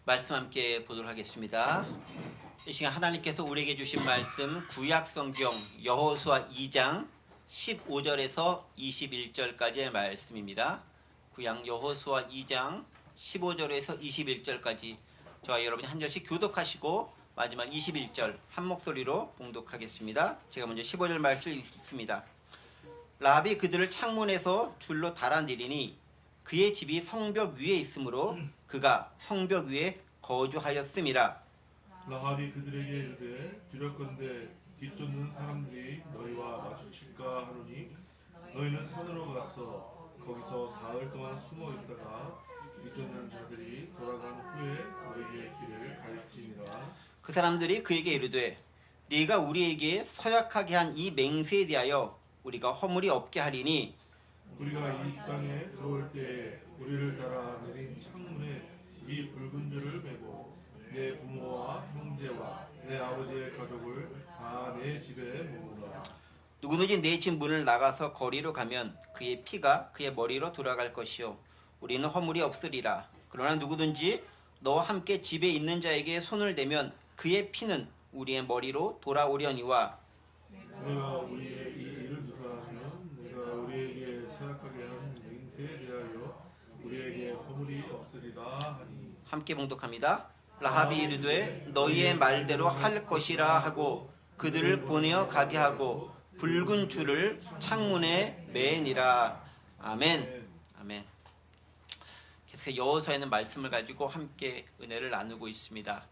말씀 함께 보도록 하겠습니다. 이 시간 하나님께서 우리에게 주신 말씀 구약성경 여호수아 2장 15절에서 21절까지의 말씀입니다. 구약 여호수아 2장 15절에서 21절까지 저와 여러분이 한 절씩 교독하시고 마지막 21절 한 목소리로 봉독하겠습니다. 제가 먼저 15절 말씀 읽습니다. 라합이 그들을 창문에서 줄로 달아내리니 그의 집이 성벽 위에 있으므로 그가 성벽 위에 거주하였음이라. 라합이 그들에게 이르되 두렵건대 뒤쫓는 사람들이 너희와 마주칠까 하노니 너희는 산으로 가서 거기서 사흘 동안 숨어 있다가 뒤쫓는 자들이 돌아간 후에 너희의 길을 가르치니라. 그 사람들이 그에게 이르되 네가 우리에게 서약하게 한 이 맹세에 대하여 우리가 허물이 없게 하리니 우리가 이 땅에 들어올 때에 우리를 따라 내린 창문에 이 붉은 줄을 메고 내 부모와 형제와 내 아버지의 가족을 다 내 집에 모으라. 누구든지 내 집 문을 나가서 거리로 가면 그의 피가 그의 머리로 돌아갈 것이요 우리는 허물이 없으리라. 그러나 누구든지 너와 함께 집에 있는 자에게 손을 대면 그의 피는 우리의 머리로 돌아오려니와 내가 우리의 이 일을 누사하면 내가 우리에게 서약하게 한 맹세에 대하여 우리에게 허물이 없으리라 하니. 함께 봉독합니다. 라합이 이르되 너희의 말대로 할 것이라 하고 그들을 보내어 가게 하고 붉은 줄을 창문에 매니라. 아멘. 아멘. 계속 여호수아에는 말씀을 가지고 함께 은혜를 나누고 있습니다.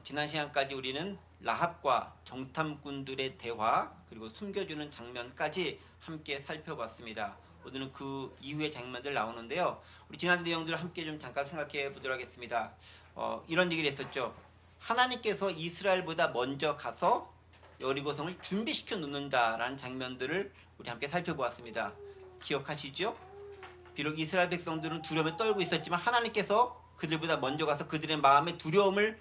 지난 시간까지 우리는 라합과 정탐꾼들의 대화 그리고 숨겨주는 장면까지 함께 살펴봤습니다. 오늘은 그 이후의 장면들 나오는데요. 우리 지난 내용들을 함께 좀 잠깐 생각해 보도록 하겠습니다. 이런 얘기를 했었죠. 하나님께서 이스라엘보다 먼저 가서 여리고성을 준비시켜 놓는다라는 장면들을 우리 함께 살펴보았습니다. 기억하시죠? 비록 이스라엘 백성들은 두려움에 떨고 있었지만 하나님께서 그들보다 먼저 가서 그들의 마음에 두려움을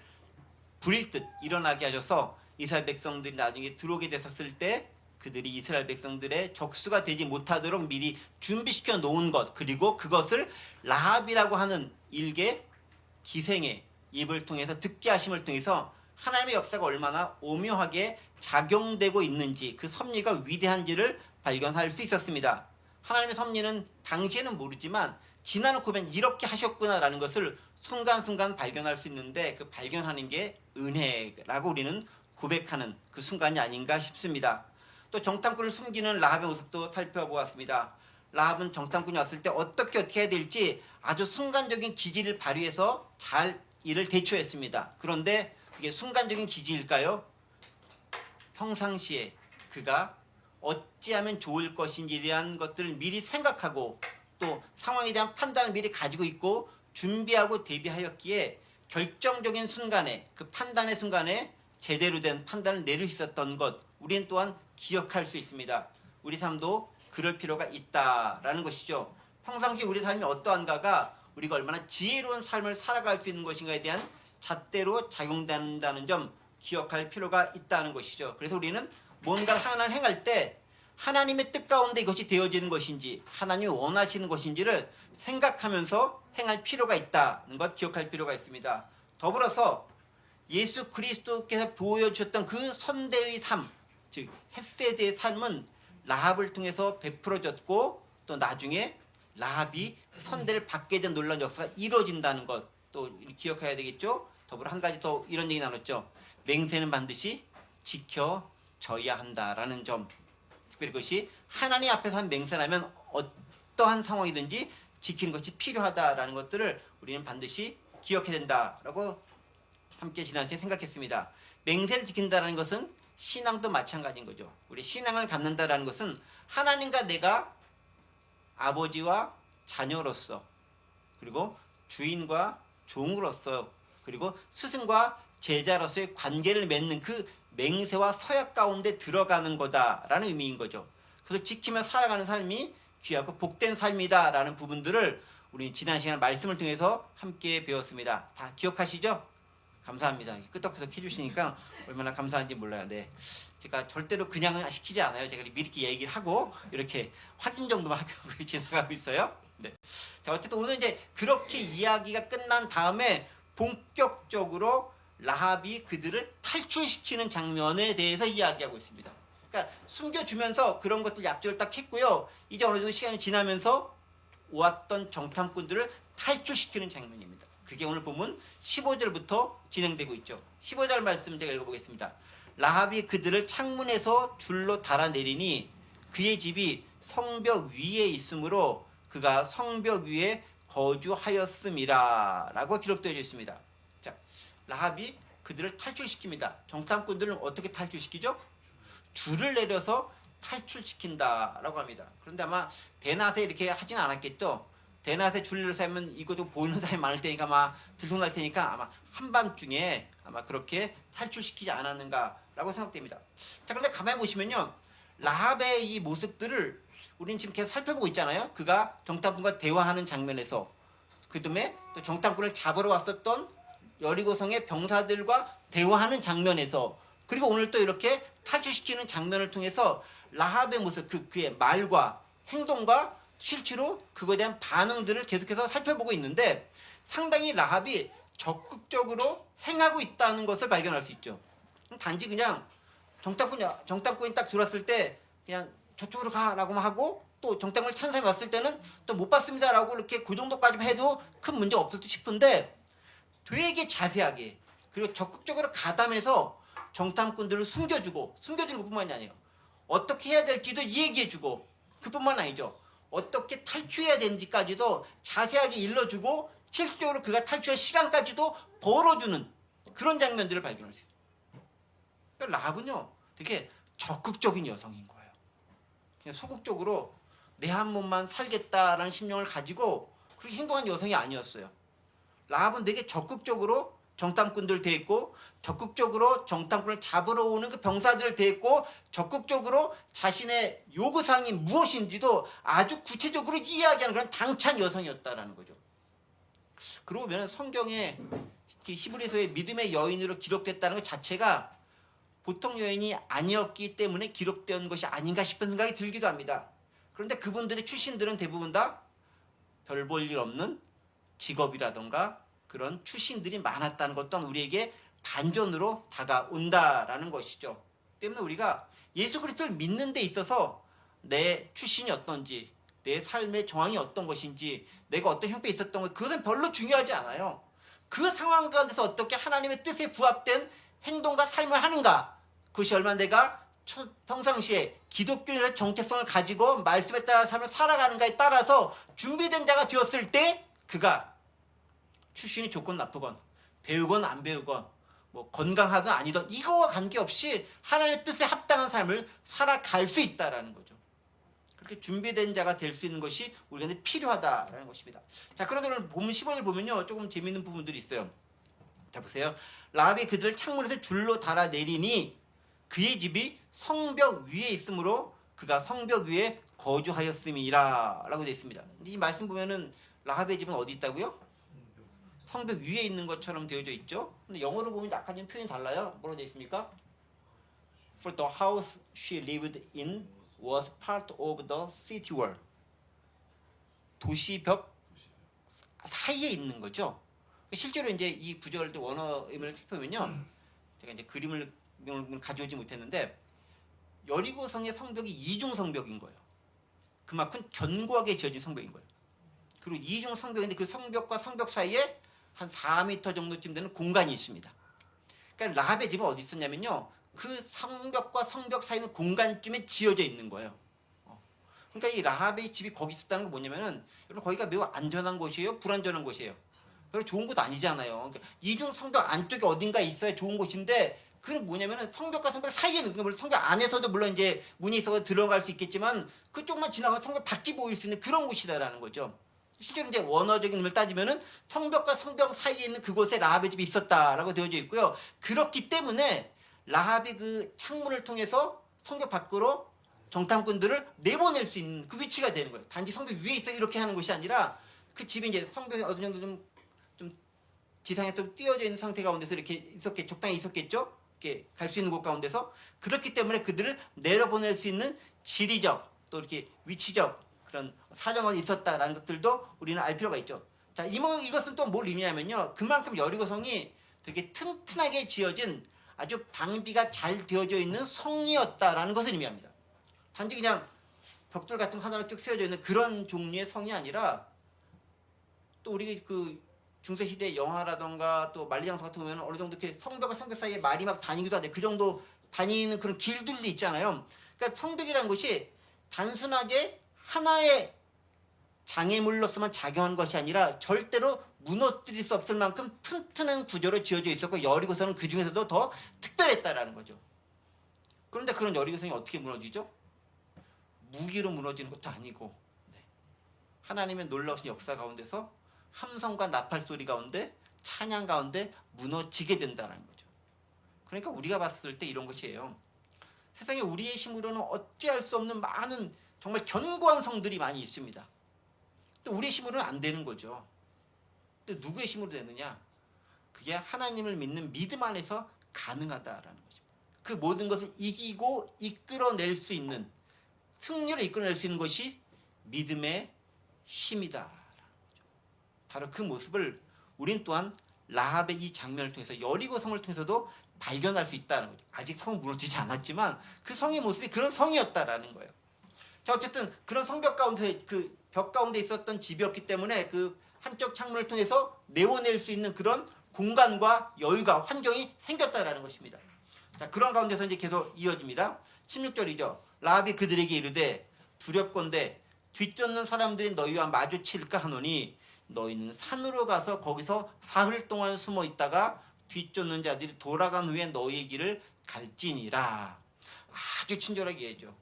부릴 듯 일어나게 하셔서 이스라엘 백성들이 나중에 들어오게 됐었을 때 그들이 이스라엘 백성들의 적수가 되지 못하도록 미리 준비시켜 놓은 것, 그리고 그것을 라합이라고 하는 일개 기생의 입을 통해서 듣게 하심을 통해서 하나님의 역사가 얼마나 오묘하게 작용되고 있는지, 그 섭리가 위대한지를 발견할 수 있었습니다. 하나님의 섭리는 당시에는 모르지만 지나놓고 보면 이렇게 하셨구나라는 것을 순간순간 발견할 수 있는데, 그 발견하는 게 은혜라고 우리는 고백하는 그 순간이 아닌가 싶습니다. 또 정탐꾼을 숨기는 라합의 모습도 살펴보았습니다. 라합은 정탐꾼이 왔을 때 어떻게 해야 될지 아주 순간적인 기지를 발휘해서 잘 일을 대처했습니다. 그런데 그게 순간적인 기지일까요? 평상시에 그가 어찌하면 좋을 것인지에 대한 것들을 미리 생각하고 또 상황에 대한 판단을 미리 가지고 있고 준비하고 대비하였기에 결정적인 순간에, 그 판단의 순간에 제대로 된 판단을 내릴 수 있었던 것, 우리는 또한 기억할 수 있습니다. 우리 삶도 그럴 필요가 있다라는 것이죠. 평상시 우리 삶이 어떠한가가 우리가 얼마나 지혜로운 삶을 살아갈 수 있는 것인가에 대한 잣대로 작용된다는 점 기억할 필요가 있다는 것이죠. 그래서 우리는 뭔가를 하나를 행할 때 하나님의 뜻 가운데 이것이 되어지는 것인지 하나님이 원하시는 것인지를 생각하면서 행할 필요가 있다는 것 기억할 필요가 있습니다. 더불어서 예수 그리스도께서 보여주셨던 그 선대의 삶, 즉 헤세드의 삶은 라합을 통해서 베풀어졌고 또 나중에 라합이 선대를 받게 된 놀라운 역사가 이루어진다는 것 또 기억해야 되겠죠. 더불어 한 가지 더 이런 얘기 나눴죠. 맹세는 반드시 지켜져야 한다라는 점, 특별히 그것이 하나님 앞에서 한 맹세라면 어떠한 상황이든지 지키는 것이 필요하다라는 것들을 우리는 반드시 기억해야 된다라고 함께 지난 시간에 생각했습니다. 맹세를 지킨다는 것은 신앙도 마찬가지인 거죠. 우리 신앙을 갖는다는 것은 하나님과 내가 아버지와 자녀로서, 그리고 주인과 종으로서, 그리고 스승과 제자로서의 관계를 맺는 그 맹세와 서약 가운데 들어가는 거다라는 의미인 거죠. 그래서 지키며 살아가는 삶이 귀하고 복된 삶이다라는 부분들을 우리 지난 시간 말씀을 통해서 함께 배웠습니다. 다 기억하시죠? 감사합니다. 끄떡끄떡 해주시니까 얼마나 감사한지 몰라요. 네. 제가 절대로 그냥 시키지 않아요. 제가 미리 이렇게 얘기를 하고 이렇게 확인 정도만 하고 지나가고 있어요. 네. 자, 어쨌든 오늘 이제 그렇게 이야기가 끝난 다음에 본격적으로 라합이 그들을 탈출시키는 장면에 대해서 이야기하고 있습니다. 그러니까 숨겨주면서 그런 것들 약조를 딱 했고요. 이제 어느 정도 시간이 지나면서 왔던 정탐꾼들을 탈출시키는 장면입니다. 그게 오늘 보면 15절부터 진행되고 있죠. 15절 말씀 제가 읽어보겠습니다. 라합이 그들을 창문에서 줄로 달아내리니 그의 집이 성벽 위에 있으므로 그가 성벽 위에 거주하였음이라 라고 기록되어 있습니다. 자, 라합이 그들을 탈출시킵니다. 정탐꾼들은 어떻게 탈출시키죠? 줄을 내려서 탈출시킨다라고 합니다. 그런데 아마 대낮에 이렇게 하진 않았겠죠. 대낮에 줄을 내려서 하면 이거 좀 보이는 사람이 많을 테니까 아마 들통날 테니까 아마 한밤중에 아마 그렇게 탈출시키지 않았는가라고 생각됩니다. 자, 그런데 가만히 보시면요. 라합의 이 모습들을 우리는 지금 계속 살펴보고 있잖아요. 그가 정탐꾼과 대화하는 장면에서, 그다음에 또 정탐꾼을 잡으러 왔었던 여리고성의 병사들과 대화하는 장면에서, 그리고 오늘 또 이렇게 탈출시키는 장면을 통해서 라합의 모습, 그의 말과 행동과 실제로 그거에 대한 반응들을 계속해서 살펴보고 있는데 상당히 라합이 적극적으로 행하고 있다는 것을 발견할 수 있죠. 단지 그냥 정탐꾼이 딱 들어왔을 때 그냥 저쪽으로 가라고만 하고 또 정탐꾼을 찾는 사람이 왔을 때는 또 못 봤습니다라고 이렇게 그 정도까지만 해도 큰 문제 없을 듯 싶은데 되게 자세하게 그리고 적극적으로 가담해서 정탐꾼들을 숨겨주는 것뿐만이 아니에요. 어떻게 해야 될지도 얘기해주고, 그뿐만 아니죠. 어떻게 탈출해야 되는지까지도 자세하게 일러주고 실질적으로 그가 탈출할 시간까지도 벌어주는 그런 장면들을 발견할 수 있어요. 그러니까 라합은요 되게 적극적인 여성인 거예요. 그냥 소극적으로 내 한 몸만 살겠다라는 심령을 가지고 그렇게 행동한 여성이 아니었어요. 라합은 되게 적극적으로 정탐꾼들 대했고, 적극적으로 정탐꾼을 잡으러 오는 그 병사들을 대했고, 적극적으로 자신의 요구사항이 무엇인지도 아주 구체적으로 이야기하는 그런 당찬 여성이었다라는 거죠. 그러고 보면 성경에 히브리서의 믿음의 여인으로 기록됐다는 것 자체가 보통 여인이 아니었기 때문에 기록된 것이 아닌가 싶은 생각이 들기도 합니다. 그런데 그분들의 출신들은 대부분 다 별 볼 일 없는 직업이라던가 그런 출신들이 많았다는 것 또한 우리에게 반전으로 다가온다라는 것이죠. 때문에 우리가 예수 그리스도를 믿는 데 있어서 내 출신이 어떤지, 내 삶의 정황이 어떤 것인지, 내가 어떤 형편에 있었던 것, 그것은 별로 중요하지 않아요. 그 상황 가운데서 어떻게 하나님의 뜻에 부합된 행동과 삶을 하는가, 그것이 얼마나 내가 평상시에 기독교인의 정체성을 가지고 말씀에 따라 삶을 살아가는가에 따라서 준비된 자가 되었을 때 그가 출신이 좋건 나쁘건 배우건 안 배우건 뭐 건강하든 아니든 이거와 관계없이 하나님의 뜻에 합당한 삶을 살아갈 수 있다라는 거죠. 그렇게 준비된 자가 될 수 있는 것이 우리한테 필요하다라는 것입니다. 자, 그런데 오늘 본문 15절 보면요 조금 재미있는 부분들이 있어요. 자, 보세요. 라합이 그들을 창문에서 줄로 달아내리니 그의 집이 성벽 위에 있으므로 그가 성벽 위에 거주하였음이라 라고 되어 있습니다. 이 말씀 보면은 라합의 집은 어디 있다고요? 성벽 위에 있는 것처럼 되어져 있죠. 근데 영어로 보면 약간 좀 표현이 달라요. 뭐라고 되어 있습니까? For the house she lived in was part of the city wall. 도시벽 사이에 있는 거죠. 실제로 이제 이 구절의 원어 의미를 살펴보면요, 제가 이제 그림을 가져오지 못했는데 여리고성의 성벽이 이중 성벽인 거예요. 그만큼 견고하게 지어진 성벽인 거예요. 그리고 이중 성벽인데 그 성벽과 성벽 사이에 한 4m 정도쯤 되는 공간이 있습니다. 그러니까 라합의 집은 어디 있었냐면요, 그 성벽과 성벽 사이 있는 공간쯤에 지어져 있는 거예요. 그러니까 이 라합의 집이 거기 있었다는 건 뭐냐면은, 여러분 거기가 매우 안전한 곳이에요, 불안전한 곳이에요? 별로 좋은 곳 아니잖아요. 그러니까 이중 성벽 안쪽에 어딘가에 있어야 좋은 곳인데, 그건 뭐냐면은 성벽과 성벽 사이에 있는, 물론 성벽 안에서도 물론 이제 문이 있어서 들어갈 수 있겠지만 그쪽만 지나가면 성벽 밖이 보일 수 있는 그런 곳이다라는 거죠. 실제로 이제 원어적인 의미를 따지면은 성벽과 성벽 사이에 있는 그곳에 라합의 집이 있었다라고 되어져 있고요. 그렇기 때문에 라합이 그 창문을 통해서 성벽 밖으로 정탐꾼들을 내보낼 수 있는 그 위치가 되는 거예요. 단지 성벽 위에 있어 이렇게 하는 것이 아니라 그 집이 이제 성벽이 어느 정도 좀 지상에 좀 띄어져 있는 상태 가운데서 이렇게 적당히 있었겠죠. 이렇게 갈 수 있는 곳 가운데서. 그렇기 때문에 그들을 내려보낼 수 있는 지리적 또 이렇게 위치적 그런 사정이 있었다라는 것들도 우리는 알 필요가 있죠. 자, 이것은 또 뭘 의미하면요. 그만큼 여리고성이 되게 튼튼하게 지어진 아주 방비가 잘 되어져 있는 성이었다라는 것을 의미합니다. 단지 그냥 벽돌 같은 거 하나로 쭉 세워져 있는 그런 종류의 성이 아니라 또 우리 그 중세시대 영화라던가 또 만리장성 같은 거 보면 어느 정도 이렇게 성벽과 성벽 사이에 말이 막 다니기도 하는데 그 정도 다니는 그런 길들도 있잖아요. 그러니까 성벽이라는 것이 단순하게 하나의 장애물로서만 작용한 것이 아니라 절대로 무너뜨릴 수 없을 만큼 튼튼한 구조로 지어져 있었고 여리고성은 그 중에서도 더 특별했다라는 거죠. 그런데 그런 여리고성이 어떻게 무너지죠? 무기로 무너지는 것도 아니고 하나님의 놀라우신 역사 가운데서 함성과 나팔 소리 가운데 찬양 가운데 무너지게 된다는 거죠. 그러니까 우리가 봤을 때 이런 것이에요. 세상에 우리의 힘으로는 어찌할 수 없는 많은 정말 견고한 성들이 많이 있습니다. 또 우리의 힘으로는 안 되는 거죠. 근데 누구의 힘으로 되느냐? 그게 하나님을 믿는 믿음 안에서 가능하다라는 거죠. 그 모든 것을 이기고 이끌어낼 수 있는 승리를 이끌어낼 수 있는 것이 믿음의 힘이다. 바로 그 모습을 우린 또한 라합의 이 장면을 통해서 여리고성을 통해서도 발견할 수 있다는 거죠. 아직 성은 무너지지 않았지만 그 성의 모습이 그런 성이었다라는 거예요. 자, 어쨌든 그런 성벽 가운데 그 벽 가운데 있었던 집이었기 때문에 그 한쪽 창문을 통해서 내어낼 수 있는 그런 공간과 여유가 환경이 생겼다라는 것입니다. 자, 그런 가운데서 이제 계속 이어집니다. 16절이죠. 라합이 그들에게 이르되 두렵건대 뒤쫓는 사람들이 너희와 마주칠까 하노니 너희는 산으로 가서 거기서 사흘 동안 숨어 있다가 뒤쫓는 자들이 돌아간 후에 너희의 길을 갈지니라. 아주 친절하게 얘기해줘.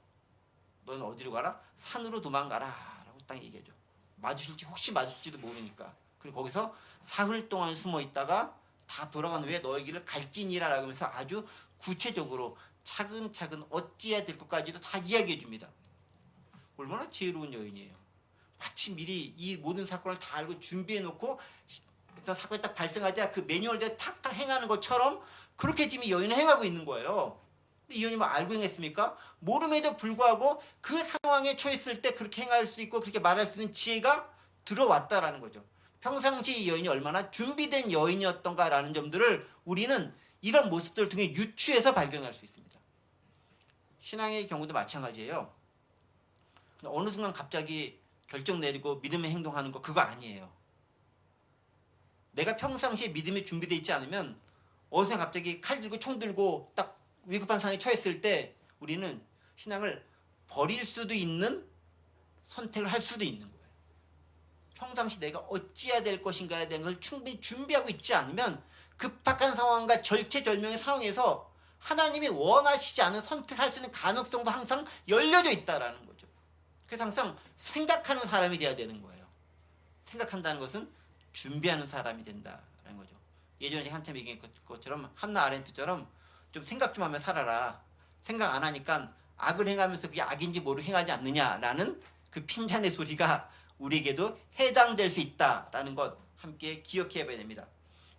너는 어디로 가라? 산으로 도망가라 라고 딱 얘기해줘. 마주칠지 혹시 마주칠지도 모르니까. 그리고 거기서 사흘 동안 숨어 있다가 다 돌아간 후에 너희 길을 갈지니라 라고 하면서 아주 구체적으로 차근차근 어찌해야 될 것까지도 다 이야기해 줍니다. 얼마나 지혜로운 여인이에요. 마치 미리 이 모든 사건을 다 알고 준비해 놓고 어떤 사건이 딱 발생하자 그 매뉴얼대로 탁탁 행하는 것처럼 그렇게 지금 이 여인은 행하고 있는 거예요. 근데 이 여인이 뭐 알고 행했습니까? 모름에도 불구하고 그 상황에 처했을 때 그렇게 행할 수 있고 그렇게 말할 수 있는 지혜가 들어왔다라는 거죠. 평상시 이 여인이 얼마나 준비된 여인이었던가라는 점들을 우리는 이런 모습들을 통해 유추해서 발견할 수 있습니다. 신앙의 경우도 마찬가지예요. 어느 순간 갑자기 결정 내리고 믿음의 행동하는 거 그거 아니에요. 내가 평상시에 믿음이 준비되어 있지 않으면 어느 순간 갑자기 칼 들고 총 들고 딱 위급한 상황에 처했을 때 우리는 신앙을 버릴 수도 있는 선택을 할 수도 있는 거예요. 평상시 내가 어찌해야 될 것인가에 대한 걸 충분히 준비하고 있지 않으면 급박한 상황과 절체절명의 상황에서 하나님이 원하시지 않은 선택을 할 수 있는 가능성도 항상 열려져 있다라는 거죠. 그래서 항상 생각하는 사람이 돼야 되는 거예요. 생각한다는 것은 준비하는 사람이 된다라는 거죠. 예전에 한참 얘기한 것처럼 한나 아렌트처럼 좀 생각 좀 하며 살아라. 생각 안 하니까 악을 행하면서 그게 악인지 모르고 행하지 않느냐라는 그 핀잔의 소리가 우리에게도 해당될 수 있다라는 것 함께 기억해 봐야 됩니다.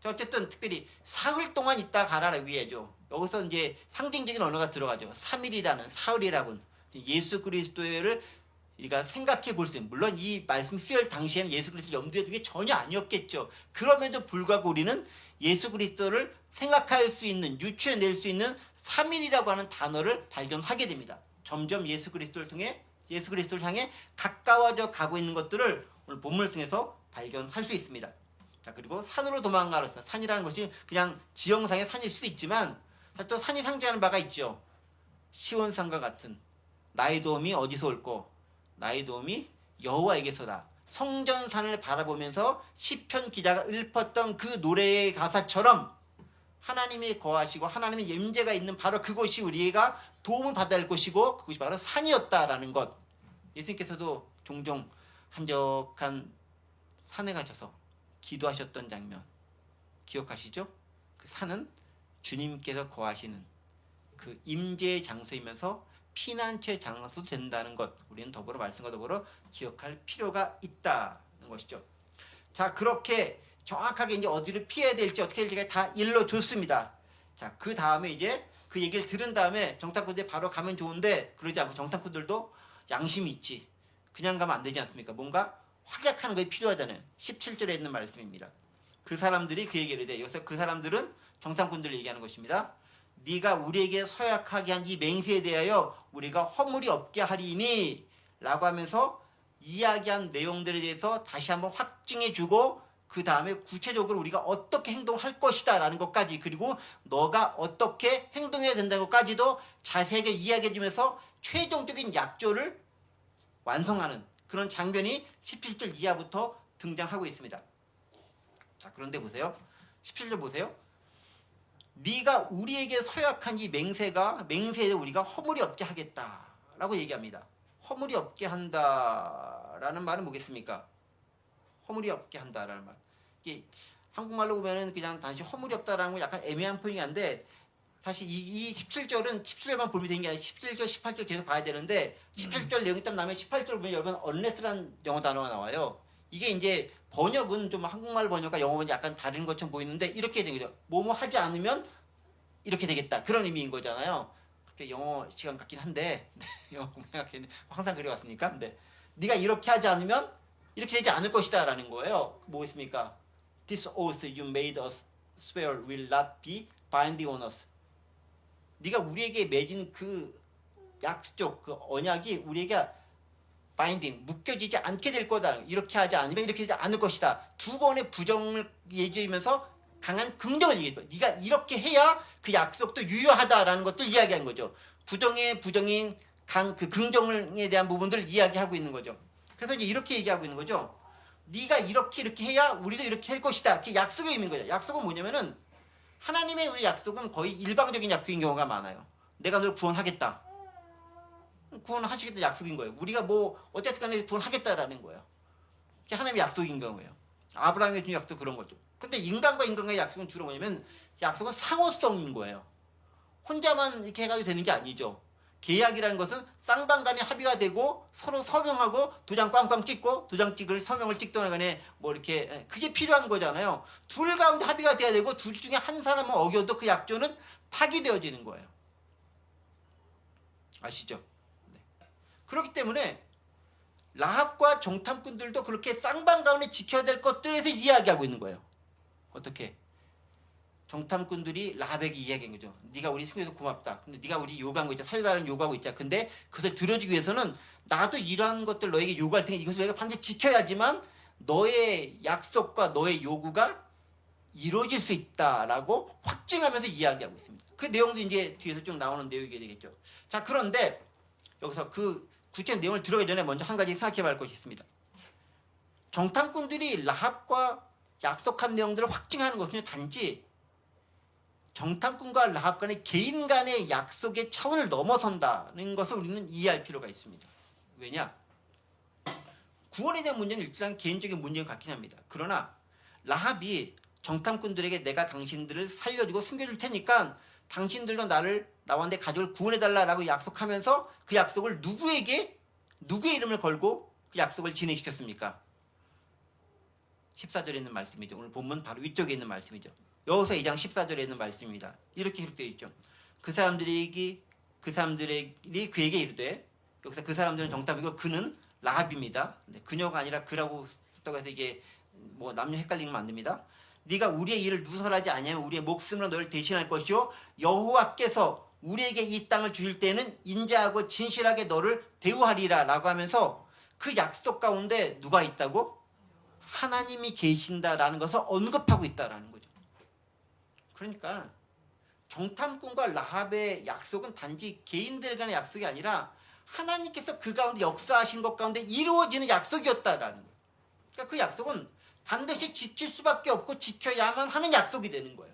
자, 어쨌든 특별히 사흘 동안 있다 가라라 위에죠. 여기서 이제 상징적인 언어가 들어가죠. 3일이라는 사흘이라고는 예수 그리스도를 우리가 생각해 볼 수 있는, 물론 이 말씀 쓰일 당시에는 예수 그리스도를 염두에 두게 전혀 아니었겠죠. 그럼에도 불구하고 우리는 예수 그리스도를 생각할 수 있는, 유추해낼 수 있는 3일이라고 하는 단어를 발견하게 됩니다. 점점 예수 그리스도를 통해 예수 그리스도를 향해 가까워져 가고 있는 것들을 오늘 본문을 통해서 발견할 수 있습니다. 자, 그리고 산으로 도망가라. 산이라는 것이 그냥 지형상의 산일 수도 있지만 또 산이 상징하는 바가 있죠. 시온산과 같은 나의 도움이 어디서 올꼬? 나의 도움이 여호와에게서다. 성전산을 바라보면서 시편 기자가 읊었던 그 노래의 가사처럼 하나님이 거하시고 하나님의 임재가 있는 바로 그곳이 우리가 도움을 받아야 할 곳이고 그것이 바로 산이었다라는 것. 예수님께서도 종종 한적한 산에 가셔서 기도하셨던 장면 기억하시죠? 그 산은 주님께서 거하시는 그 임재의 장소이면서 피난처의 장소도 된다는 것, 우리는 더불어 말씀과 더불어 기억할 필요가 있다는 것이죠. 자, 그렇게 정확하게 이제 어디를 피해야 될지 어떻게 될지가 다 일러줬습니다. 자, 그 다음에 이제 그 얘기를 들은 다음에 정탐꾼들이 바로 가면 좋은데 그러지 않고 정탐꾼들도 양심이 있지. 그냥 가면 안 되지 않습니까? 뭔가 확약하는 것이 필요하잖아요. 17절에 있는 말씀입니다. 그 사람들이 그 얘기를 해. 여기서 그 사람들은 정탐꾼들을 얘기하는 것입니다. 네가 우리에게 서약하게 한 이 맹세에 대하여 우리가 허물이 없게 하리니 라고 하면서 이야기한 내용들에 대해서 다시 한번 확증해주고 그 다음에 구체적으로 우리가 어떻게 행동할 것이다 라는 것까지, 그리고 너가 어떻게 행동해야 된다는 것까지도 자세하게 이야기해주면서 최종적인 약조를 완성하는 그런 장면이 17절 이하부터 등장하고 있습니다. 자, 그런데 보세요. 17절 보세요. 네가 우리에게 서약한 이 맹세에 우리가 허물이 없게 하겠다라고 얘기합니다. 허물이 없게 한다라는 말은 뭐겠습니까? 허물이 없게 한다라는 말. 이게 한국말로 보면은 그냥 단지 허물이 없다라는 건 약간 애매한 표현인데, 사실 이 17절은 17절만 보면 되는 게 아니라 17절, 18절 계속 봐야 되는데 17절 내용이 딱 나면 18절 보면 여러분 unless라는 영어 단어가 나와요. 이게 이제 번역은 좀 한국말 번역과 영어 번역이 약간 다른 것처럼 보이는데 이렇게 되는 거죠. 뭐뭐 하지 않으면 이렇게 되겠다. 그런 의미인 거잖아요. 그게 영어 시간 같긴 한데 영어 생각했는데 항상 그래왔으니까. 근데 네가 이렇게 하지 않으면 이렇게 되지 않을 것이다 라는 거예요. 뭐겠습니까? This oath you made us swear will not be binding on us. 네가 우리에게 맺은 그 약속, 그 언약이 우리에게 바인딩, 묶여지지 않게 될 거다. 이렇게 하지 않으면 이렇게 되지 않을 것이다. 두 번의 부정을 얘기하면서 강한 긍정을 얘기해요. 네가 이렇게 해야 그 약속도 유효하다라는 것들 이야기한 거죠. 부정인 그 긍정에 대한 부분들을 이야기하고 있는 거죠. 그래서 이제 이렇게 얘기하고 있는 거죠. 네가 이렇게 해야 우리도 이렇게 할 것이다. 그게 약속의 의미인 거죠. 약속은 뭐냐면은 하나님의 우리 약속은 거의 일방적인 약속인 경우가 많아요. 내가 널 구원하겠다. 구원하시겠다 약속인 거예요. 우리가 뭐 어쨌든 간에 구원하겠다라는 거예요. 그게 하나님의 약속인 경우예요. 아브라함의 준 약속도 그런 거죠. 근데 인간과 인간과의 약속은 주로 뭐냐면 약속은 상호성인 거예요. 혼자만 이렇게 해가지고 되는 게 아니죠. 계약이라는 것은 쌍방간에 합의가 되고 서로 서명하고 도장 꽝꽝 찍고 도장 찍을 서명을 찍거나 간에 뭐 이렇게 그게 필요한 거잖아요. 둘 가운데 합의가 돼야 되고 둘 중에 한 사람은 어겨도 그 약조는 파기되어지는 거예요. 아시죠? 네. 그렇기 때문에 라합과 정탐꾼들도 그렇게 쌍방가운데 지켜야 될 것들에서 이야기하고 있는 거예요. 어떻게? 정탐꾼들이 라합에게 이야기한 거죠. 네가 우리 승리해서 고맙다. 근데 네가 우리 요구한 거 있잖아. 살려달라는 요구하고 있잖아. 근데 그것을 들어주기 위해서는 나도 이러한 것들 너에게 요구할 테니 이것을 우리가 반드시 지켜야지만 너의 약속과 너의 요구가 이루어질 수 있다라고 확증하면서 이야기하고 있습니다. 그 내용도 이제 뒤에서 쭉 나오는 내용이 되겠죠. 자, 그런데 여기서 그 구체적인 내용을 들어가기 전에 먼저 한 가지 생각해 볼 것이 있습니다. 정탐꾼들이 라합과 약속한 내용들을 확증하는 것은 단지 정탐꾼과 라합 간의 개인 간의 약속의 차원을 넘어선다는 것을 우리는 이해할 필요가 있습니다. 왜냐? 구원에 대한 문제는 일단 개인적인 문제가 같긴 합니다. 그러나 라합이 정탐꾼들에게 내가 당신들을 살려주고 숨겨줄 테니까 당신들도 나와 내 가족을 구원해달라고 약속하면서 그 약속을 누구의 이름을 걸고 그 약속을 진행시켰습니까? 14절에 있는 말씀이죠. 오늘 본문 바로 위쪽에 있는 말씀이죠. 여호수아 2장 14절에 있는 말씀입니다. 이렇게 기록되어 있죠. 그 사람들이 그에게 이르되, 여기서 그 사람들은 정탐이고 그는 라합입니다. 그녀가 아니라 그라고 썼다고 해서 이게 뭐 남녀 헷갈리면 안 됩니다. 네가 우리의 일을 누설하지 아니하면 우리의 목숨으로 너를 대신할 것이요 여호와께서 우리에게 이 땅을 주실 때는 인자하고 진실하게 너를 대우하리라 라고 하면서 그 약속 가운데 누가 있다고? 하나님이 계신다라는 것을 언급하고 있다라는 거죠. 그러니까 정탐꾼과 라합의 약속은 단지 개인들 간의 약속이 아니라 하나님께서 그 가운데 역사하신 것 가운데 이루어지는 약속이었다라는 거예요. 그러니까 그 약속은 반드시 지킬 수밖에 없고 지켜야만 하는 약속이 되는 거예요.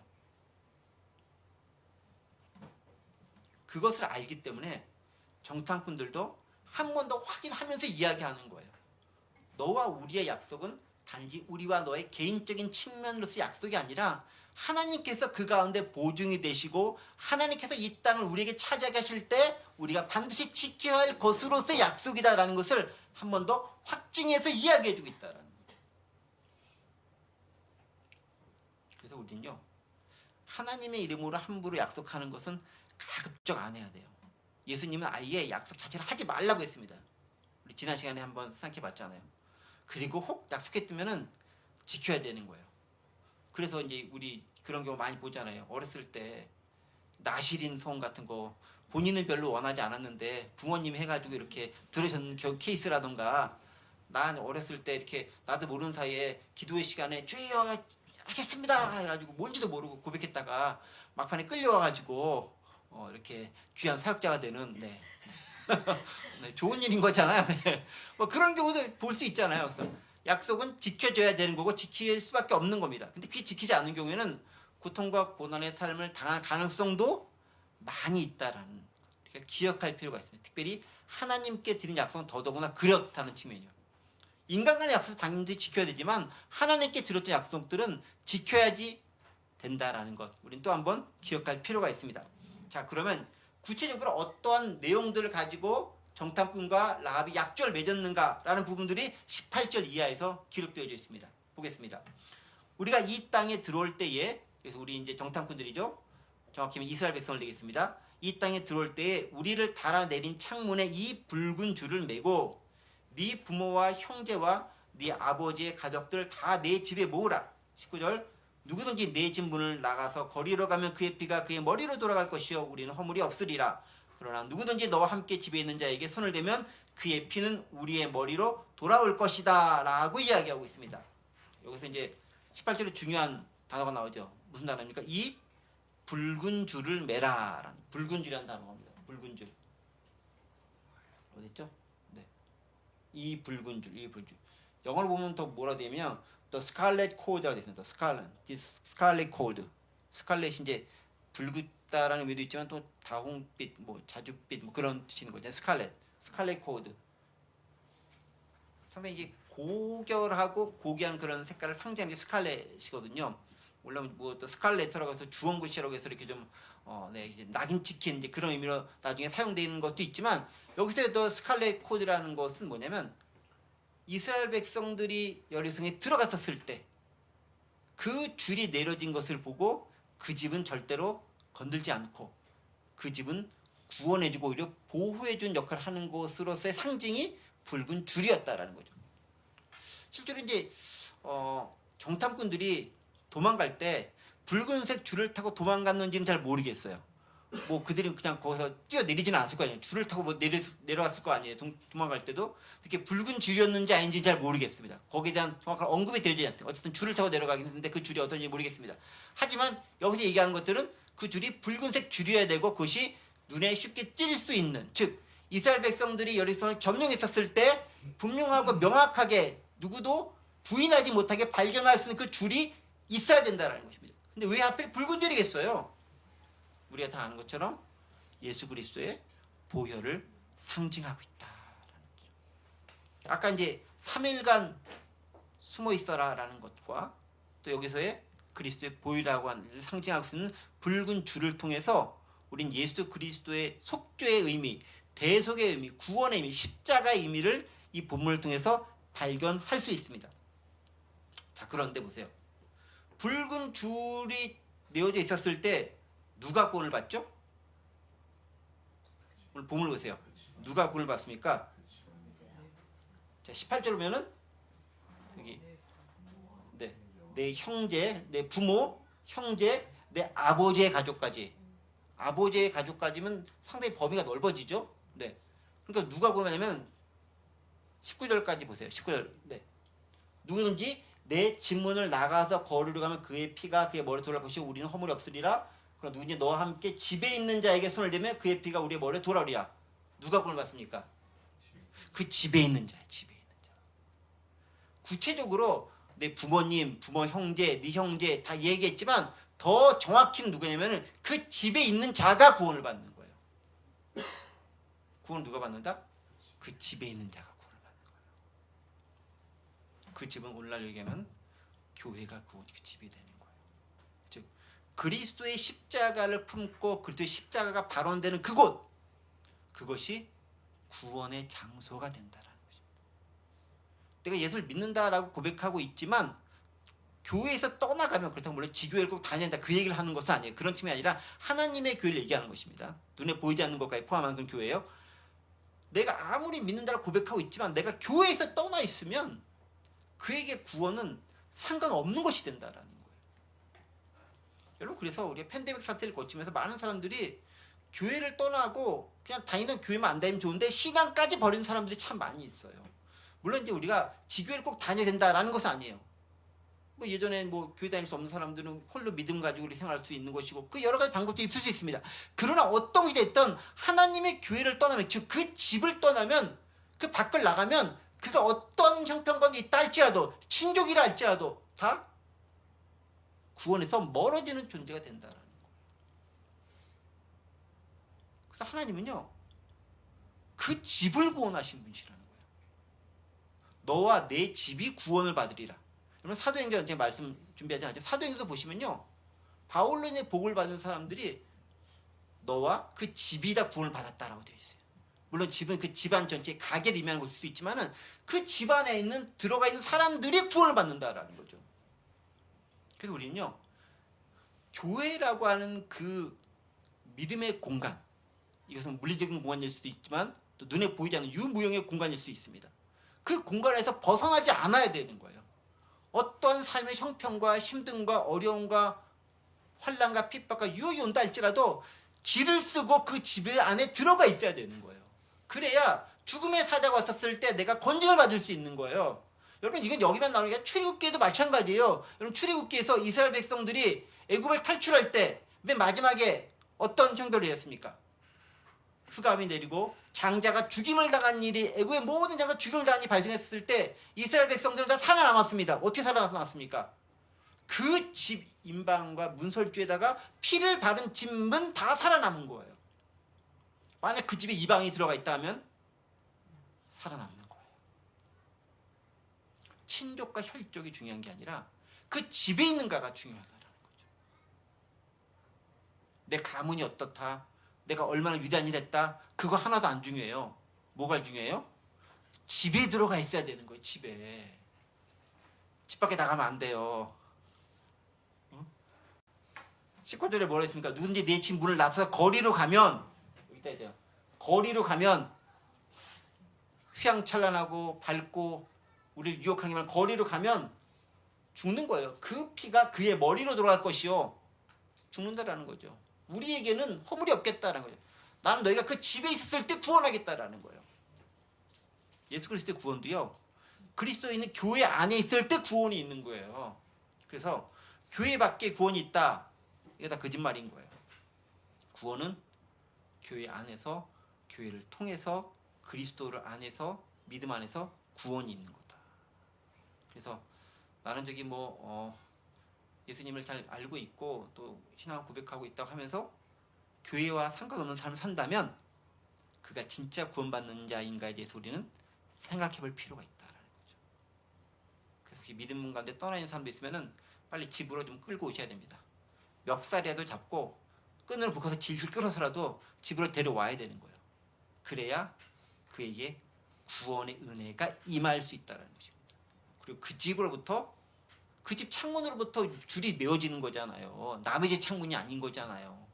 그것을 알기 때문에 정탐꾼들도 한 번 더 확인하면서 이야기하는 거예요. 너와 우리의 약속은 단지 우리와 너의 개인적인 측면으로서 약속이 아니라 하나님께서 그 가운데 보증이 되시고 하나님께서 이 땅을 우리에게 차지하게 하실 때 우리가 반드시 지켜야 할 것으로서의 약속이다라는 것을 한 번 더 확증해서 이야기해주고 있다라는 거예요. 그래서 우리는요, 하나님의 이름으로 함부로 약속하는 것은 가급적 안 해야 돼요. 예수님은 아예 약속 자체를 하지 말라고 했습니다. 우리 지난 시간에 한번 생각해 봤잖아요. 그리고 혹 약속했으면은 지켜야 되는 거예요. 그래서 이제 우리 그런 경우 많이 보잖아요. 어렸을 때 나실인 소원 같은 거 본인은 별로 원하지 않았는데 부모님이 해가지고 이렇게 들으셨는 케이스라던가, 난 어렸을 때 이렇게 나도 모르는 사이에 기도의 시간에 주여 하겠습니다 해가지고 뭔지도 모르고 고백했다가 막판에 끌려와가지고 이렇게 귀한 사역자가 되는, 네. 네, 좋은 일인 거잖아요. 네. 뭐 그런 경우도 볼 수 있잖아요. 그래서 약속은 지켜줘야 되는 거고 지킬 수밖에 없는 겁니다. 근데 그게 지키지 않은 경우에는 고통과 고난의 삶을 당할 가능성도 많이 있다라는, 그러니까 기억할 필요가 있습니다. 특별히 하나님께 드린 약속은 더더구나 그렇다는 측면이요. 인간 간의 약속 당연히 지켜야 되지만 하나님께 드렸던 약속들은 지켜야지 된다라는 것, 우리는 또 한번 기억할 필요가 있습니다. 자, 그러면 구체적으로 어떠한 내용들을 가지고 정탐꾼과 라합이 약조를 맺었는가라는 부분들이 18절 이하에서 기록되어져 있습니다. 보겠습니다. 우리가 이 땅에 들어올 때에, 그래서 우리 이제 정탐꾼들이죠. 정확히 하면 이스라엘 백성을 내겠습니다. 이 땅에 들어올 때에 우리를 달아내린 창문에 이 붉은 줄을 매고 네 부모와 형제와 네 아버지의 가족들 다 내 집에 모으라. 19절, 누구든지 내 집 문을 나가서 거리로 가면 그의 피가 그의 머리로 돌아갈 것이요 우리는 허물이 없으리라. 그러나 누구든지 너와 함께 집에 있는 자에게 손을 대면 그의 피는 우리의 머리로 돌아올 것이다 라고 이야기하고 있습니다. 여기서 이제 18절에 중요한 단어가 나오죠. 무슨 단어입니까? 이 붉은 줄을 매라 라는, 붉은 줄이라는 단어입니다. 붉은 줄 어디 있죠? 네. 이 붉은 줄, 이 붉은 줄. 영어로 보면 더 뭐라 되냐면 The Scarlet Code라고 되어 있습니다. Scarlet, this Scarlet Code. 스칼렛이 이제 붉다라는 의미도 있지만 또 다홍빛, 뭐 자줏빛, 뭐 그런 뜻이 있는 거죠. 스칼렛, 스칼렛 코드. 상당히 이게 고결하고 고귀한 그런 색깔을 상징하는 게 스칼렛이거든요. 물론 뭐 또 스칼렛이라고 해서 주홍글씨라고 해서 이렇게 좀 네, 이제 낙인 찍힌 이제 그런 의미로 나중에 사용되는 것도 있지만, 여기서 또 스칼렛 코드라는 것은 뭐냐면 이스라엘 백성들이 여리성에 들어갔었을 때 그 줄이 내려진 것을 보고 그 집은 절대로 건들지 않고 그 집은 구원해주고 오히려 보호해준 역할을 하는 것으로서의 상징이 붉은 줄이었다라는 거죠. 실제로 이제 정탐꾼들이 도망갈 때 붉은색 줄을 타고 도망갔는지는 잘 모르겠어요. 뭐 그들이 그냥 거기서 뛰어내리지는 않았을 거 아니에요. 줄을 타고 뭐 내려왔을 거 아니에요. 도망갈 때도 특히 붉은 줄이었는지 아닌지 잘 모르겠습니다. 거기에 대한 정확한 언급이 되어지지 않습니다. 어쨌든 줄을 타고 내려가긴 했는데 그 줄이 어떤지 모르겠습니다. 하지만 여기서 얘기하는 것들은 그 줄이 붉은색 줄이어야 되고 그것이 눈에 쉽게 띌 수 있는, 즉 이스라엘 백성들이 여리성을 점령했었을 때 분명하고 명확하게 누구도 부인하지 못하게 발견할 수 있는 그 줄이 있어야 된다는 것입니다. 근데 왜 하필 붉은 줄이겠어요? 우리가 다 아는 것처럼 예수 그리스도의 보혈을 상징하고 있다라는 거죠. 아까 이제 3일간 숨어 있어라라는 것과 또 여기서의 그리스도의 보혈이라고 하는 것을 상징하고 있는 붉은 줄을 통해서 우린 예수 그리스도의 속죄의 의미, 대속의 의미, 구원의 의미, 십자가의 의미를 이 본문을 통해서 발견할 수 있습니다. 자, 그런데 보세요. 붉은 줄이 내어져 있었을 때 누가 구원을 받죠? 오늘 본문을 보세요. 누가 구원을 받습니까? 자, 18절 보면은 여기 내 형제, 내 부모, 형제, 내 아버지의 가족까지. 아버지의 가족까지면 상당히 범위가 넓어지죠. 네. 그러니까 누가 구원하냐면 19절까지 보세요. 19절. 네. 누구든지 내 집문을 나가서 거리로 가면 그의 피가 그의 머리에 돌아올 것이고 우리는 허물이 없으리라. 그럼 누구든지 너와 함께 집에 있는 자에게 손을 대면 그의 피가 우리의 머리에 돌아오리라. 누가 구원을 받습니까? 그 집에 있는 자예요. 집에 있는 자. 구체적으로 내 부모님, 부모 형제, 네 형제 다 얘기했지만 더 정확히는 누구냐면 그 집에 있는 자가 구원을 받는 거예요. 구원 누가 받는다? 그 집에 있는 자가 구원을 받는 거예요. 그 집은 오늘날 얘기하면 교회가 그 집이 되는 거예요. 즉 그리스도의 십자가를 품고 그리스도의 십자가가 발언되는 그곳, 그것이 구원의 장소가 된다라는 것입니다. 내가 예수를 믿는다라고 고백하고 있지만 교회에서 떠나가면, 그렇다고 물론 지교회를 꼭 다녀야 된다 그 얘기를 하는 것은 아니에요. 그런 측면이 아니라 하나님의 교회를 얘기하는 것입니다. 눈에 보이지 않는 것까지 포함한 그런 교회예요. 내가 아무리 믿는다고 고백하고 있지만 내가 교회에서 떠나 있으면 그에게 구원은 상관없는 것이 된다라는 거예요. 여러분, 그래서 우리가 팬데믹 사태를 거치면서 많은 사람들이 교회를 떠나고 그냥 다니던 교회만 안 다니면 좋은데 신앙까지 버린 사람들이 참 많이 있어요. 물론 이제 우리가 지교회를 꼭 다녀야 된다라는 것은 아니에요. 뭐 예전에 뭐 교회 다닐 수 없는 사람들은 홀로 믿음 가지고 우리 생활할 수 있는 것이고 그 여러 가지 방법도 있을 수 있습니다. 그러나 어떤 것이 됐든 하나님의 교회를 떠나면, 즉 그 집을 떠나면, 그 밖을 나가면 그가 어떤 형편가운데 있다 할지라도, 친족이라 할지라도 다 구원에서 멀어지는 존재가 된다라는 거예요. 그래서 하나님은요, 그 집을 구원하신 분이시라는 거예요. 너와 내 집이 구원을 받으리라. 여러분, 사도행전 제가 말씀 준비하지 않았죠. 사도행전 보시면요, 바울로 인해 복을 받은 사람들이 너와 그 집이 다 구원을 받았다라고 되어 있어요. 물론 집은 그 집안 전체의 가게를 의미하는 것일 수 있지만은 그 집안에 있는 들어가 있는 사람들이 구원을 받는다라는 거죠. 그래서 우리는요, 교회라고 하는 그 믿음의 공간, 이것은 물리적인 공간일 수도 있지만 또 눈에 보이지 않는 유무형의 공간일 수 있습니다. 그 공간에서 벗어나지 않아야 되는 거예요. 어떤 삶의 형편과 힘듦과 어려움과 환난과 핍박과 유혹이 온다 할지라도 길을 쓰고 그 집 안에 들어가 있어야 되는 거예요. 그래야 죽음의 사자가 왔었을 때 내가 건짐을 받을 수 있는 거예요. 여러분, 이건 여기만 나오는 게 출애굽기에도 마찬가지예요. 여러분, 출애굽기에서 이스라엘 백성들이 애굽을 탈출할 때 맨 마지막에 어떤 형벌이 었습니까? 흑암이 내리고 장자가 죽임을 당한 일이, 애굽의 모든 장자가 죽임을 당한 일이 발생했을 때 이스라엘 백성들은 다 살아남았습니다. 어떻게 살아남았습니까? 그 집 인방과 문설주에다가 피를 받은 집은 다 살아남은 거예요. 만약 그 집에 이방이 들어가 있다면 살아남는 거예요. 친족과 혈족이 중요한 게 아니라 그 집에 있는가가 중요하다는 거죠. 내 가문이 어떻다, 내가 얼마나 위대한 일 했다, 그거 하나도 안 중요해요. 뭐가 중요해요? 집에 들어가 있어야 되는 거예요. 집에. 집 밖에 나가면 안 돼요. 19절에 뭐라 했습니까? 누군지 내 집 문을 나서서 거리로 가면, 여기다 해야 거리로 가면 휘황찬란하고 밝고 우리를 유혹하기만, 거리로 가면 죽는 거예요. 그 피가 그의 머리로 들어갈 것이요, 죽는다라는 거죠. 우리에게는 허물이 없겠다라는 거죠. 나는 너희가 그 집에 있을 때 구원하겠다라는 거예요. 예수 그리스도의 구원도요, 그리스도에 있는 교회 안에 있을 때 구원이 있는 거예요. 그래서 교회 밖에 구원이 있다, 이게 다 거짓말인 거예요. 구원은 교회 안에서, 교회를 통해서, 그리스도를 안에서, 믿음 안에서 구원이 있는 거다. 그래서 나는 저기 예수님을 잘 알고 있고 또 신앙을 고백하고 있다고 하면서 교회와 상관없는 삶을 산다면 그가 진짜 구원받는 자인가에 대해서 우리는 생각해 볼 필요가 있다라는 거죠. 그래서 혹시 믿음 가운데 떠나 있는 사람도 있으면은 빨리 집으로 좀 끌고 오셔야 됩니다. 멱살이라도 잡고 끈으로 묶어서 질질 끌어서라도 집으로 데려와야 되는 거예요. 그래야 그에게 구원의 은혜가 임할 수 있다는 것입니다. 그리고 그 집으로부터, 그 집 창문으로부터 줄이 메어지는 거잖아요. 남의 집 창문이 아닌 거잖아요.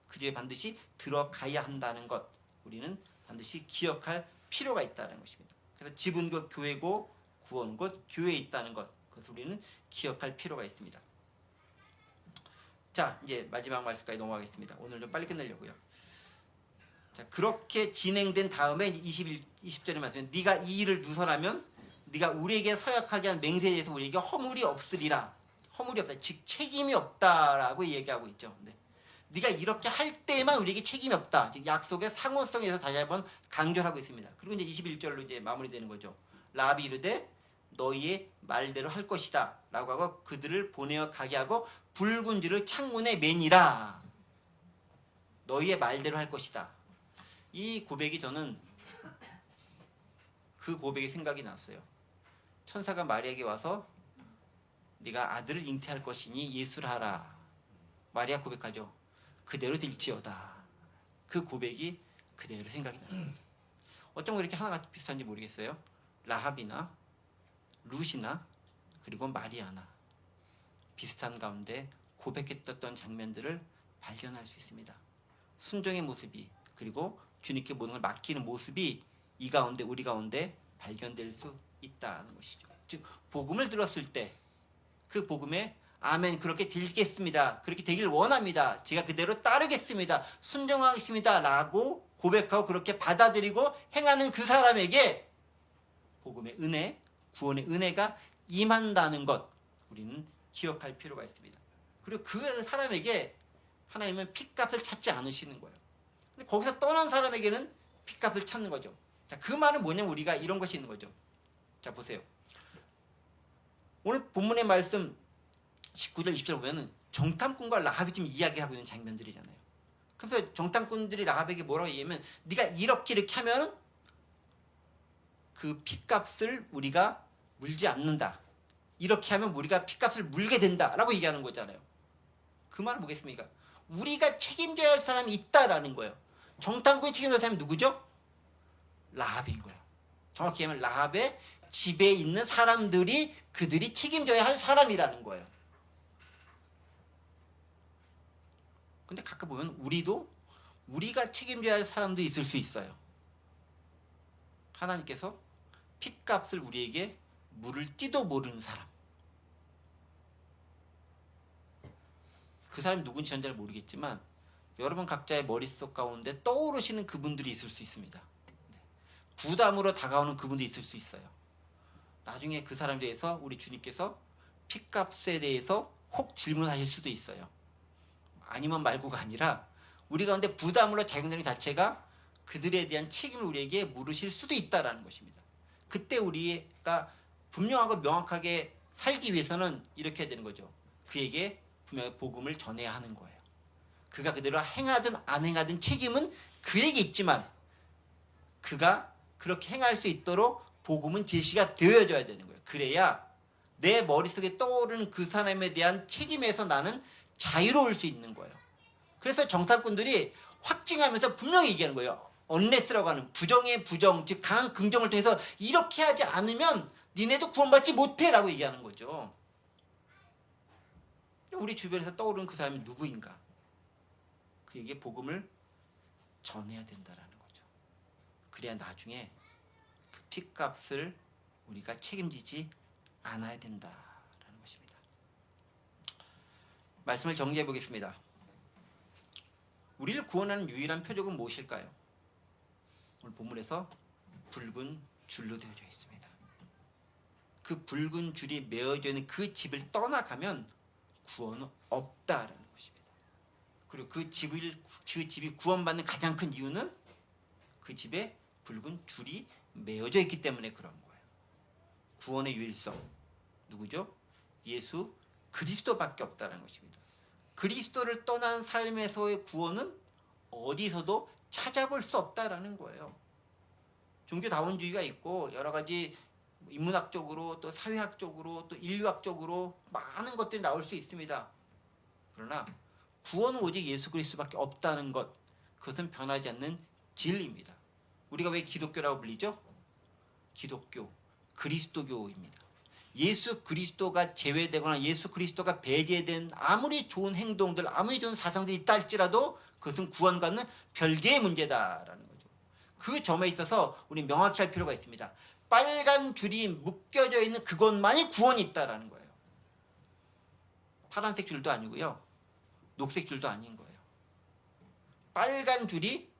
그 집에 반드시 들어가야 한다는 것, 우리는 반드시 기억할 필요가 있다는 것입니다. 그래서 집은 곧 교회고 구원은 곧 교회에 있다는 것, 그것을 우리는 기억할 필요가 있습니다. 자, 이제 마지막 말씀까지 넘어가겠습니다. 오늘 좀 빨리 끝내려고요. 자, 그렇게 진행된 다음에 20절의 말씀에 네가 이 일을 누설하면 네가 우리에게 서약하게 한 맹세에 대해서 우리에게 허물이 없으리라. 허물이 없다, 즉 책임이 없다라고 얘기하고 있죠. 네. 네가 이렇게 할 때만 우리에게 책임이 없다, 즉 약속의 상호성에서 다시 한번 강조를 하고 있습니다. 그리고 이제 21절로 이제 마무리되는 거죠. 라합이 이르되 너희의 말대로 할 것이다 라고 하고 그들을 보내어 가게 하고 붉은 줄을 창문에 매니라. 너희의 말대로 할 것이다. 이 고백이, 저는 그 고백이 생각이 났어요. 천사가 마리아에게 와서 네가 아들을 잉태할 것이니 예수를 하라. 마리아 고백하죠. 그대로 될지어다. 그 고백이 그대로 생각이 났습니다. 어쩜 그렇게 하나가 비슷한지 모르겠어요. 라합이나 룻이나 그리고 마리아나 비슷한 가운데 고백했던 장면들을 발견할 수 있습니다. 순종의 모습이, 그리고 주님께 모든 걸 맡기는 모습이 이 가운데, 우리 가운데 발견될 수 있다는 것이죠. 즉 복음을 들었을 때 그 복음에 아멘 그렇게 되겠습니다. 그렇게 되길 원합니다. 제가 그대로 따르겠습니다. 순종하겠습니다. 라고 고백하고 그렇게 받아들이고 행하는 그 사람에게 복음의 은혜, 구원의 은혜가 임한다는 것 우리는 기억할 필요가 있습니다. 그리고 그 사람에게 하나님은 핏값을 찾지 않으시는 거예요. 근데 거기서 떠난 사람에게는 핏값을 찾는 거죠. 자, 그 말은 뭐냐면 우리가 이런 것이 있는 거죠. 자, 보세요. 오늘 본문의 말씀 19절, 20절 보면은 정탐꾼과 라합이 지금 이야기하고 있는 장면들이잖아요. 그래서 정탐꾼들이 라합에게 뭐라고 얘기하면 네가 이렇게 하면 그 핏값을 우리가 물지 않는다. 이렇게 하면 우리가 핏값을 물게 된다라고 얘기하는 거잖아요. 그 말은 뭐겠습니까? 우리가 책임져야 할 사람이 있다라는 거예요. 정탐꾼이 책임져야 할 사람이 누구죠? 라합인 거예요. 정확히 얘기하면 라합의 집에 있는 사람들이 그들이 책임져야 할 사람이라는 거예요. 근데 가끔 보면 우리가 책임져야 할 사람도 있을 수 있어요. 하나님께서 핏값을 우리에게 물을지도 모르는 사람. 그 사람이 누군지 전 잘 모르겠지만 여러분 각자의 머릿속 가운데 떠오르시는 그분들이 있을 수 있습니다. 부담으로 다가오는 그분도 있을 수 있어요. 나중에 그 사람에 대해서 우리 주님께서 핏값에 대해서 혹 질문하실 수도 있어요. 아니면 말고가 아니라 우리 가운데 부담으로 작용되는 자체가 그들에 대한 책임을 우리에게 물으실 수도 있다는 것입니다. 그때 우리가 분명하고 명확하게 살기 위해서는 이렇게 해야 되는 거죠. 그에게 분명히 복음을 전해야 하는 거예요. 그가 그대로 행하든 안 행하든 책임은 그에게 있지만 그가 그렇게 행할 수 있도록 복음은 제시가 되어져야 되는 거예요. 그래야 내 머릿속에 떠오르는 그 사람에 대한 책임에서 나는 자유로울 수 있는 거예요. 그래서 정탐꾼들이 확증하면서 분명히 얘기하는 거예요. 언레스라고 하는 부정의 부정, 즉 강한 긍정을 통해서 이렇게 하지 않으면 니네도 구원받지 못해 라고 얘기하는 거죠. 우리 주변에서 떠오르는 그 사람이 누구인가? 그에게 복음을 전해야 된다라는 거죠. 그래야 나중에 그 핏값을 우리가 책임지지 않아야 된다라는 것입니다. 말씀을 정리해 보겠습니다. 우리를 구원하는 유일한 표적은 무엇일까요? 오늘 본문에서 붉은 줄로 되어져 있습니다. 그 붉은 줄이 메어져 있는 그 집을 떠나가면 구원은 없다라는 것입니다. 그리고 그 집이 구원받는 가장 큰 이유는 그 집에 붉은 줄이 메어져 있기 때문에 그런 거예요. 구원의 유일성 누구죠? 예수 그리스도밖에 없다는 것입니다. 그리스도를 떠난 삶에서의 구원은 어디서도 찾아볼 수 없다라는 거예요. 종교다원주의가 있고 여러 가지 인문학적으로 또 사회학적으로 또 인류학적으로 많은 것들이 나올 수 있습니다. 그러나 구원은 오직 예수 그리스도밖에 없다는 것, 그것은 변하지 않는 진리입니다. 우리가 왜 기독교라고 불리죠? 기독교, 그리스도교입니다. 예수 그리스도가 제외되거나 예수 그리스도가 배제된 아무리 좋은 행동들, 아무리 좋은 사상들이 있다 할지라도 그것은 구원과는 별개의 문제다라는 거죠. 그 점에 있어서 우리 명확히 할 필요가 있습니다. 빨간 줄이 묶여져 있는 그것만이 구원이 있다라는 거예요. 파란색 줄도 아니고요. 녹색 줄도 아닌 거예요. 빨간 줄이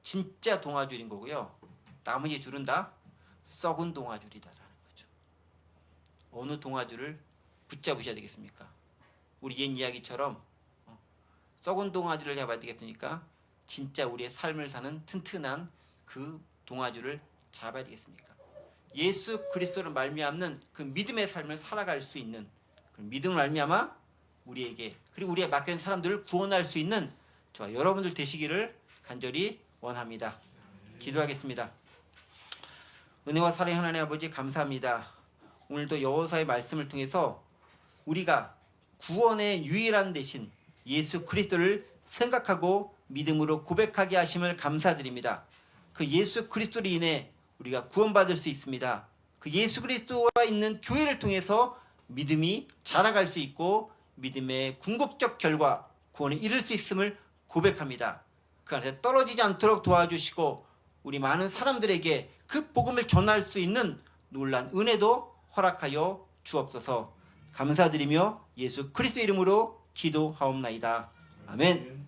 진짜 동아줄인 거고요. 나머지 줄은 다 썩은 동아줄이다라는 거죠. 어느 동아줄을 붙잡으셔야 되겠습니까? 우리 옛 이야기처럼 썩은 동아줄을 잡아야 되겠습니까? 진짜 우리의 삶을 사는 튼튼한 그 동아줄을 잡아야 되겠습니까? 예수 그리스도를 말미암는 그 믿음의 삶을 살아갈 수 있는 그 믿음을 말미암아 우리에게 그리고 우리의 맡겨진 사람들을 구원할 수 있는 저와 여러분들 되시기를 간절히 원합니다. 기도하겠습니다. 은혜와 사랑의 하나님 아버지 감사합니다. 오늘도 여호사의 말씀을 통해서 우리가 구원의 유일한 대신 예수 그리스도를 생각하고 믿음으로 고백하게 하심을 감사드립니다. 그 예수 그리스도로 인해 우리가 구원받을 수 있습니다. 그 예수 그리스도가 있는 교회를 통해서 믿음이 자라갈 수 있고 믿음의 궁극적 결과 구원에 이를 수 있음을 고백합니다. 그 안에서 떨어지지 않도록 도와주시고 우리 많은 사람들에게 그 복음을 전할 수 있는 놀란 은혜도 허락하여 주옵소서. 감사드리며 예수 그리스도 이름으로 기도하옵나이다. 아멘.